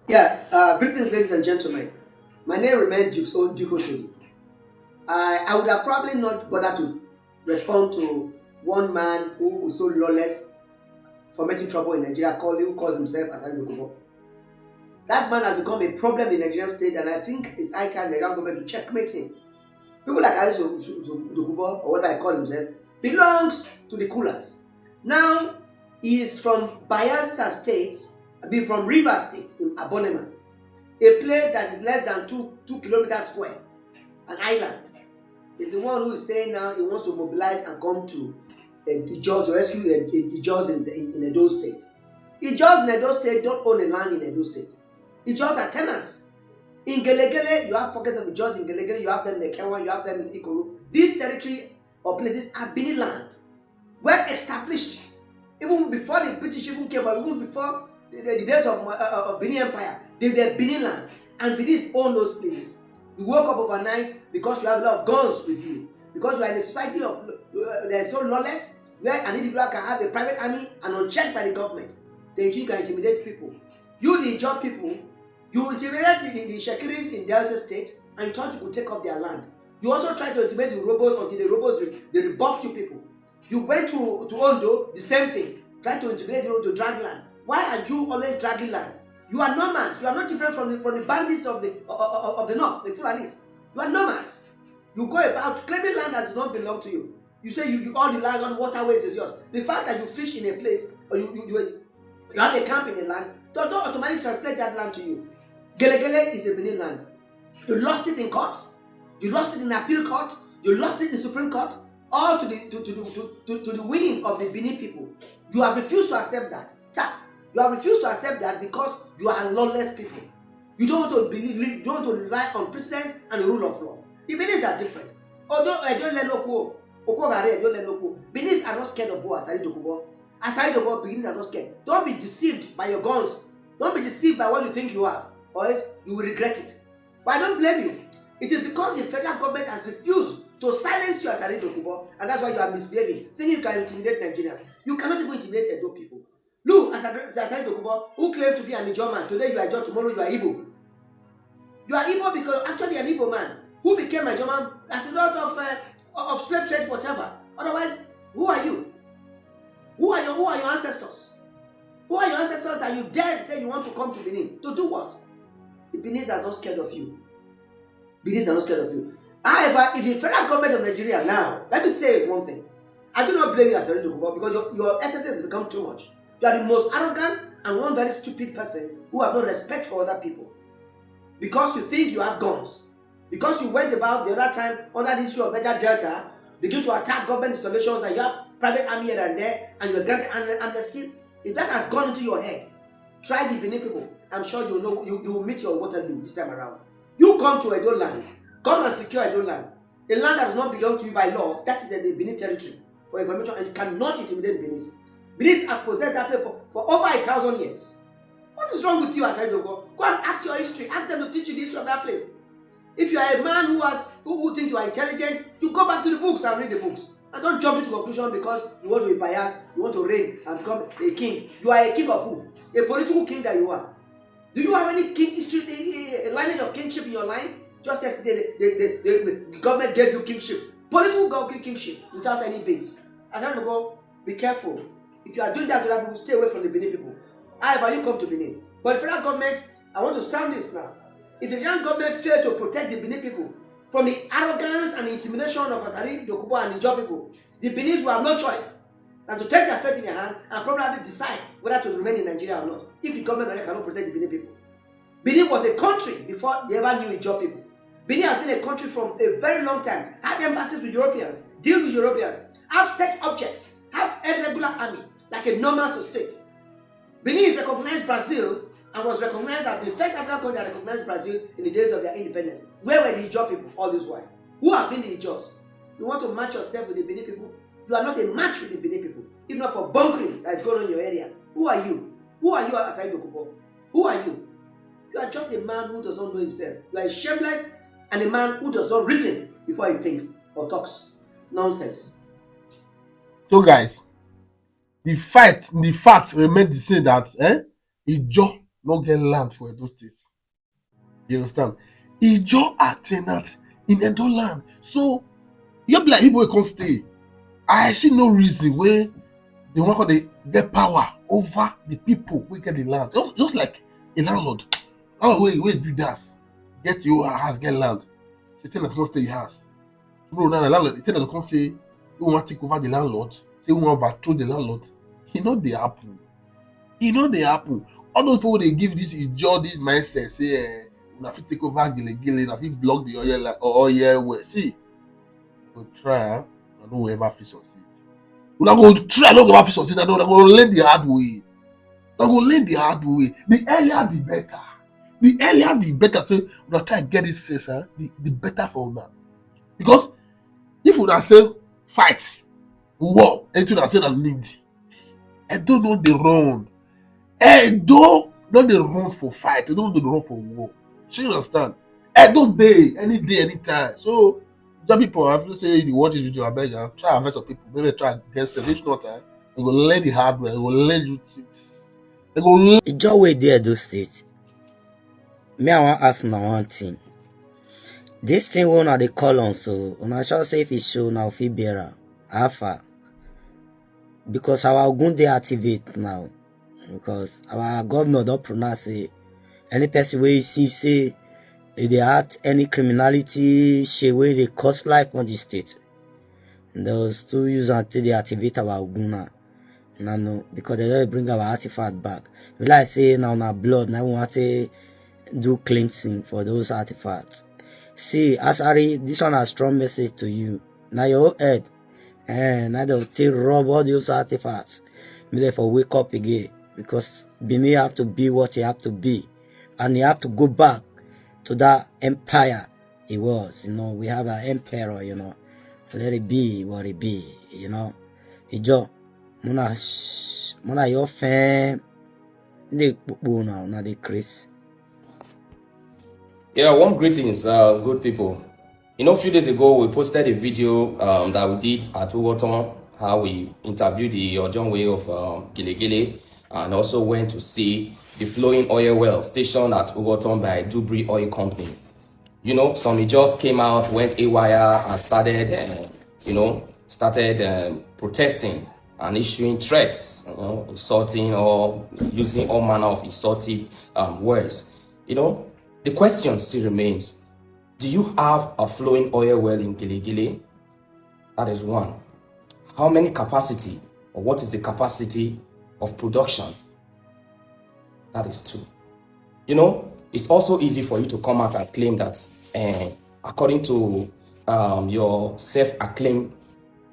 Yeah, greetings, ladies and gentlemen. My name remains Duke Oshodi. I would have probably not bothered to respond to one man who is so lawless for making trouble in Nigeria, who calls himself Asari Dokubo. That man has become a problem in the Nigerian state, and I think it's high time the Nigerian government to checkmate him. People like Asari Dokubo, or whatever I call himself, belongs to the coolers. Now, he is from Bayelsa State, from River State in Abonema, a place that is less than 2 kilometers square, an island. Is the one who is saying now he wants to mobilize and come to Ijaw to rescue Ijaws in Edo State. Ijaws in Edo State don't own a land in Edo State. Ijaws are tenants. In Gelegele, you have pockets of Ijaws in Gelegele, you have them in Ekewa, you have them in Ikoro. These territory or places are Benin land, well established. Even before the British even came, but even before the days of Benin Empire, they were Benin lands, and Benin own those places. You woke up overnight because you have a lot of guns with you, because you are in a society of they are so lawless, where an individual can have a private army and unchecked by the government. Then you can intimidate people. You, the job people, you intimidated the Shekiris in Delta State, and you thought you could take up their land. You also tried to intimidate the Robos until the Robos they rebuffed you people. You went to Ondo, the same thing. Try to intimidate you to drag land. Why are you always dragging land? You are nomads. You are not different from the bandits of the north, the Fulanis. You are nomads. You go about claiming land that does not belong to you. You say you all the land, all the waterways is yours. The fact that you fish in a place or you have a camp in a land, don't automatically translate that land to you. Gelegele is a Benin land. You lost it in court. You lost it in appeal court. You lost it in Supreme Court. All to the winning of the Benin people. You have refused to accept that. Tap. You have refused to accept that because you are lawless people. You don't want to believe, you don't want to rely on precedents and the rule of law. The Benis are different. Although I don't let local, Benis are not scared of war. Asari Dokubo. Asari Dokubo, Benis are not scared. Don't be deceived by your guns. Don't be deceived by what you think you have, or else you will regret it. But I don't blame you. It is because the federal government has refused to silence you as Asari Dokubo, and that's why you are misbehaving, thinking you can intimidate Nigerians. You cannot even intimidate Edo people. Look, as Asari Dokubo, who claimed to be an Ijaw man, today you are Ijaw, tomorrow you are Igbo. You are Igbo because actually an Igbo man who became a Ijaw man as a result of slave trade, whatever. Otherwise, who are you? Who are your ancestors? Who are your ancestors that you dare say you want to come to Benin? To do what? The Benis are not scared of you. Benis are not scared of you. However, if the federal government of Nigeria now, let me say one thing. I do not blame you as a Dokubo because your excesses has become too much. You are the most arrogant and one very stupid person who have no respect for other people. Because you think you have guns. Because you went about the other time under the issue of Niger Delta, begin to attack government installations and you have private army here and there and you are granted amnesty. If that has gone into your head, try the Benin people. I'm sure you know you will meet your Waterloo this time around. You come to Edo land. Come and secure Edo land. A land that does not belong to you by law, that is the Benin territory for information, and you cannot intimidate the Benin. Benin have possessed that place for over 1,000 years. What is wrong with you as I go? Go and ask your history. Ask them to teach you the history of that place. If you are a man who thinks you are intelligent, you go back to the books and read the books. And don't jump into conclusion because you want to be biased, you want to reign and become a king. You are a king of who? A political king that you are. Do you have any king history, a lineage of kingship in your line? Just yesterday, the government gave you kingship. Political kingship without any base. As I go, be careful. If you are doing that to other people, stay away from the Benin people. However, you come to Benin. But the federal government, I want to sound this now. If the Nigerian government failed to protect the Benin people from the arrogance and intimidation of Asari, Dokubo, and the Ijaw people, the Benis will have no choice than to take their fate in their hand and probably decide whether to remain in Nigeria or not, if the government cannot protect the Benin people. Benin was a country before they ever knew Ijaw people. Benin has been a country from a very long time, had embassies with Europeans, deal with Europeans, have state objects, have a regular army, like a normal state. Benin recognized Brazil and was recognized as the first African country that recognized Brazil in the days of their independence. Where were the Ijaw people all this while? Who have been the Ijaws? You want to match yourself with the Benin people? You are not a match with the Benin people. If not for bunkering that is going on in your area. Who are you? Who are you, Asari Dokubo? Who are you? You are just a man who does not know himself. You are a shameless and a man who does not reason before he thinks or talks. Nonsense. So guys, the fact remains the same that Ijaw not get land for Edo State. You understand? Ijaw are tenants in Edo land. So you be like people can't stay. I see no reason where they want to get power over the people who get the land. Just like a landlord. Oh wait, do that. Get your house, get land. Say tenant can't stay in house. Bro, now the landlord, the tenant can't say you want to take over the landlord, say you want to overthrow the landlord. He know they happen. All those people they give this Ijaw, this mindset, say una fit take over gele, una fit block the oil well. See, go try, I don't ever fit succeed. Una go try, no ever fit succeed. I don't go learn the hard way. The earlier the better. The earlier the better. So una try get this sense, the better for una. Because if una say fight, war, anything una say na need. I don't know the run. Edo not the run for fight. They don't know the run for war. You understand? Edo day, any day, anytime. So, some people have to say you watch this video, I beg you, try and invite some people. Maybe try and get some. If not, they will learn the hard way. They will learn you things. They go learn. Ijaw way there, Edo State. Me, I want to ask now one thing. This thing we una dey call on, so una sure say if it show now, if it bearer, how far? Because our gun dey activate now. Because our governor don't pronounce say any person where you see say if they act any criminality, she way they cost life on the state. Those two use until they activate our gun now. No, because they don't bring our artifact back. We like say now our blood, now we want to do cleansing for those artifacts. See, Asari, this one has strong message to you. Now your head, and now they'll take rub all those artifacts. Maybe therefore wake up again. Because Benin have to be what he have to be. And he have to go back to that empire he was. We have an emperor, Let it be what it be, Ijaw, muna your fam, they now, not the Chris. Yeah, one greetings, good people. A few days ago, we posted a video that we did at Ugoton, how we interviewed the Ojon way of Gele, and also went to see the flowing oil well stationed at Ugoton by Dubri Oil Company. Some just came out, went AWire and started, protesting and issuing threats, insulting or using all manner of insultive words. The question still remains, do you have a flowing oil well in Gele? That is one. How many capacity, or what is the capacity of production? That is two. It's also easy for you to come out and claim that according to your self-acclaimed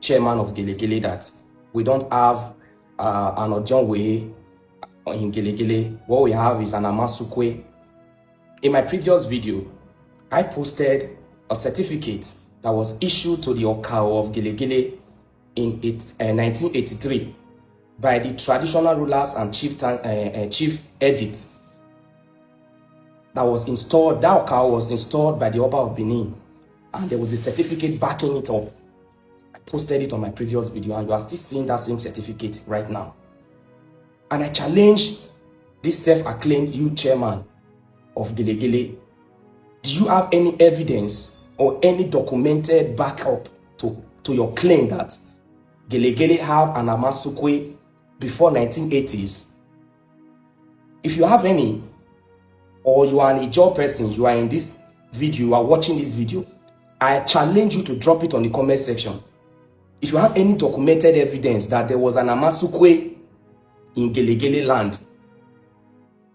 chairman of Gele, that we don't have an Ojon way in Gele. What we have is an Amasukwe. In my previous video, I posted a certificate that was issued to the Okao of Gele in 1983 by the traditional rulers and chief edicts that was installed. That Okao was installed by the Oba of Benin, and there was a certificate backing it up. I posted it on my previous video, and you are still seeing that same certificate right now. And I challenge this self-acclaimed youth chairman of Gele. Do you have any evidence or any documented backup to your claim that Gele have an Amasukwe before 1980s? If you have any, or you are an Ijaw person, you are in this video, you are watching this video, I challenge you to drop it on the comment section. If you have any documented evidence that there was an Amasukwe in Gele land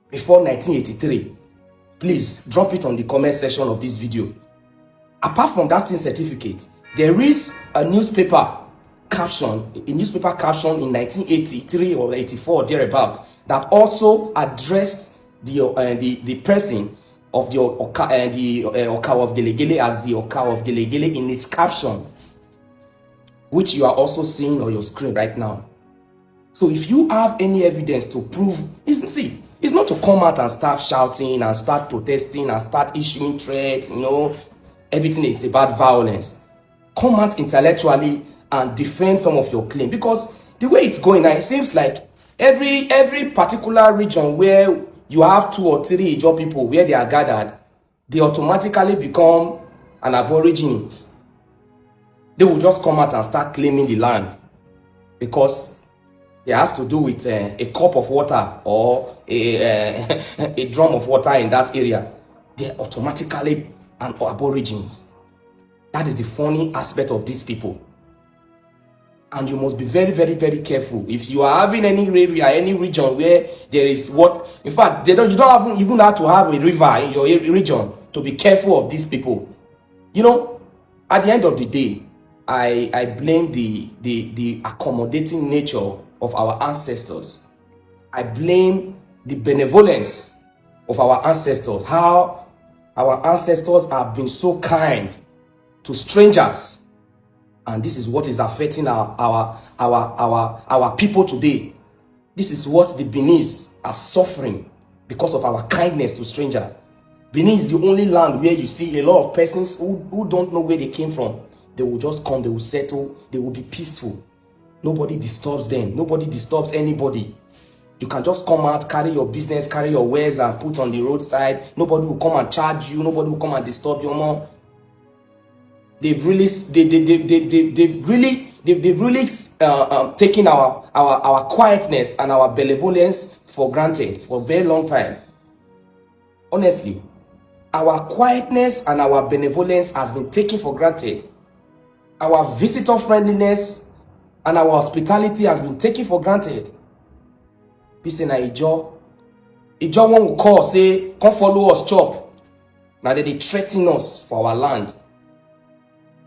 before 1983, please drop it on the comment section of this video. Apart from that same certificate, there is a newspaper caption in 1983 or 84 thereabout that also addressed the person of the Okao of Gele as the Okao of Gele in its caption, which you are also seeing on your screen right now. So if you have any evidence to prove, it's not to come out and start shouting and start protesting and start issuing threats, everything is about violence. Come out intellectually and defend some of your claim, because the way it's going now, it seems like every particular region where you have 2 or 3 Ijaw people where they are gathered, they automatically become an aborigines. They will just come out and start claiming the land because it has to do with a cup of water or a drum of water in that area. They're automatically an aborigines. That is the funny aspect of these people. And you must be very, very, very careful. If you are having any area, any region where there is what, in fact, you don't even have to have a river in your region to be careful of these people. You know, at the end of the day, I blame the accommodating nature of our ancestors. I blame the benevolence of our ancestors. How our ancestors have been so kind to strangers. And this is what is affecting our people today. This is what the Beninese are suffering because of our kindness to strangers. Benin is the only land where you see a lot of persons who don't know where they came from. They will just come, they will settle, they will be peaceful. Nobody disturbs them. Nobody disturbs anybody. You can just come out, carry your business, carry your wares and put on the roadside. Nobody will come and charge you. Nobody will come and disturb your mom. They've really taken our quietness and our benevolence for granted for a very long time. Honestly, our quietness and our benevolence has been taken for granted. Our visitor friendliness and our hospitality has been taken for granted. Peace in Ijaw. Ijaw one will call, say, come follow us, chop. Now they threaten us for our land.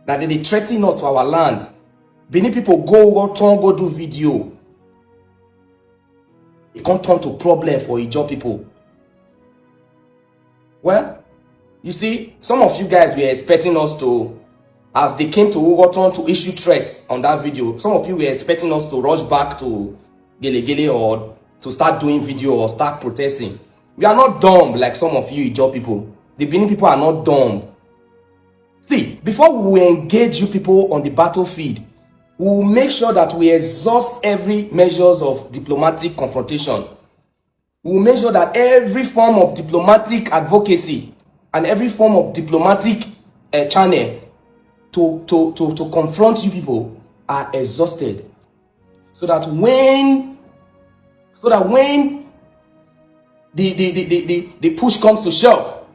That they threaten us for our land. Benin people go do video. It can't turn to problem for Ijaw people. Well, you see, some of you guys were expecting us to, as they came to Ugoton to issue threats on that video, some of you were expecting us to rush back to Gele or to start doing video or start protesting. We are not dumb like some of you Ijaw people. The Benin people are not dumb. See, before we will engage you people on the battlefield, we will make sure that we exhaust every measures of diplomatic confrontation. We will make sure that every form of diplomatic advocacy and every form of diplomatic channel to confront you people are exhausted. So that when the push comes to shove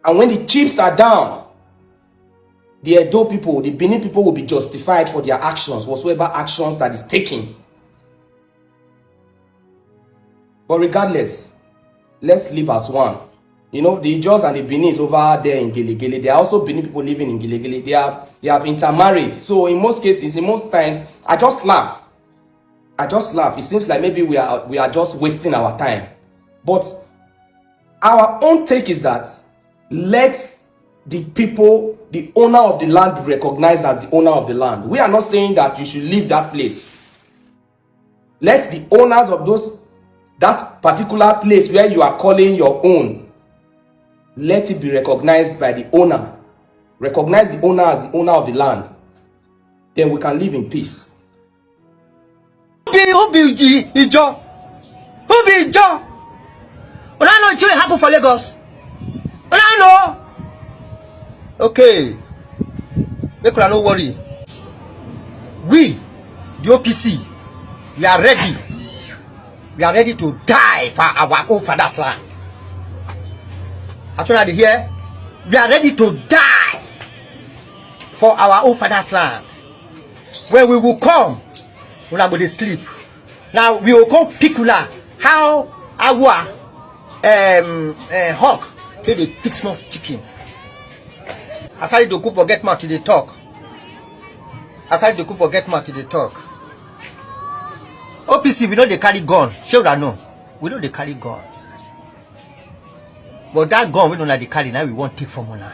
and when the chips are down, the Edo people, the Benin people will be justified for their actions, whatsoever actions that is taken. But regardless, let's live as one. You know, the Ijaws and the Benis over there in Gele, they are also Benin people living in Gele. They have intermarried. So in most cases, in most times, I just laugh. It seems like maybe we are just wasting our time. But our own take is that let the people, the owner of the land, be recognized as the owner of the land. We are not saying that you should leave that place. Let the owners of that particular place where you are calling your own, let it be recognized by the owner. Recognize the owner as the owner of the land. Then we can live in peace. Who be Ijaw? Who be Ijaw? When I know it will happen for Lagos. When I know. Okay. Make no worry. We, the OPC, we are ready. We are ready to die for our own father's land. As soon as they hear, we are ready to die for our own father's land. When we will come, we will go to sleep. Now we will come particular how our hawk till the pick small chicken. Asari Dokubo get mouth to the talk. Asari Dokubo get mouth to the talk. OPC, we know they carry gun. Sure or no? We know they carry gun. But that gun we don't like they carry, now we won't take from una.